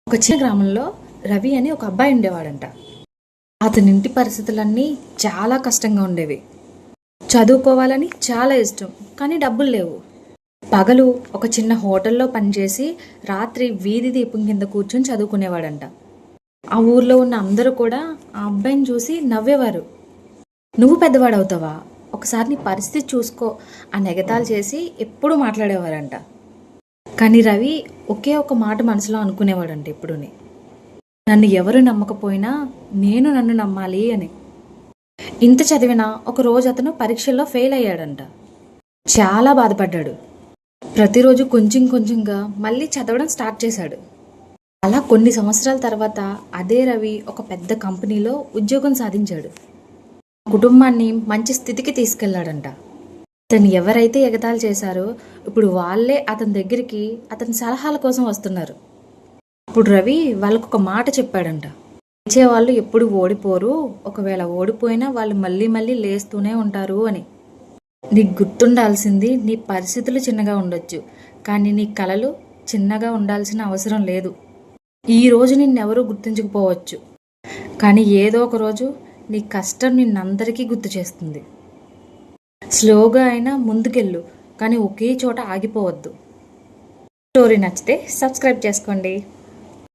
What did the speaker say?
ఒక చిన్న గ్రామంలో రవి అని ఒక అబ్బాయి ఉండేవాడంట. అతని ఇంటి పరిస్థితులన్నీ చాలా కష్టంగా ఉండేవి. చదువుకోవాలని చాలా ఇష్టం, కానీ డబ్బులు లేవు. పగలు ఒక చిన్న హోటల్లో పనిచేసి రాత్రి వీధి దీపం కింద కూర్చొని చదువుకునేవాడంట. ఆ ఊర్లో ఉన్న అందరూ కూడా ఆ అబ్బాయిని చూసి నవ్వేవారు. నువ్వు పెద్దవాడవుతావా, ఒకసారి నీ పరిస్థితి చూసుకో అని ఎగతాళి చేసి ఎప్పుడూ మాట్లాడేవారంట. కానీ రవి ఒకే ఒక మాట మనసులో అనుకునేవాడంట ఎప్పుడూని, నన్ను ఎవరు నమ్మకపోయినా నేను నన్ను నమ్మాలి అని. ఇంత చదివినా ఒకరోజు అతను పరీక్షల్లో ఫెయిల్ అయ్యాడంట. చాలా బాధపడ్డాడు. ప్రతిరోజు కొంచెం కొంచెంగా మళ్ళీ చదవడం స్టార్ట్ చేశాడు. అలా కొన్ని సంవత్సరాల తర్వాత అదే రవి ఒక పెద్ద కంపెనీలో ఉద్యోగం సాధించాడు. కుటుంబాన్ని మంచి స్థితికి తీసుకెళ్లాడంట. అతను ఎవరైతే ఎగతాళి చేశారో ఇప్పుడు వాళ్ళే అతని దగ్గరికి అతని సలహాల కోసం వస్తున్నారు. ఇప్పుడు రవి వాళ్ళకు ఒక మాట చెప్పాడంట, వాళ్ళు ఎప్పుడు ఓడిపోరు, ఒకవేళ ఓడిపోయినా వాళ్ళు మళ్ళీ మళ్ళీ లేస్తూనే ఉంటారు అని. నీకు గుర్తుండాల్సింది నీ పరిస్థితులు చిన్నగా ఉండొచ్చు, కానీ నీ కలలు చిన్నగా ఉండాల్సిన అవసరం లేదు. ఈరోజు నిన్నెవరూ గుర్తించకపోవచ్చు, కానీ ఏదో ఒక రోజు నీ కష్టం నిన్నందరికీ గుర్తు చేస్తుంది. స్లోగా అయినా ముందుకెళ్ళు, కానీ ఒకే చోట ఆగిపోవద్దు. స్టోరీ నచ్చితే సబ్స్క్రైబ్ చేసుకోండి.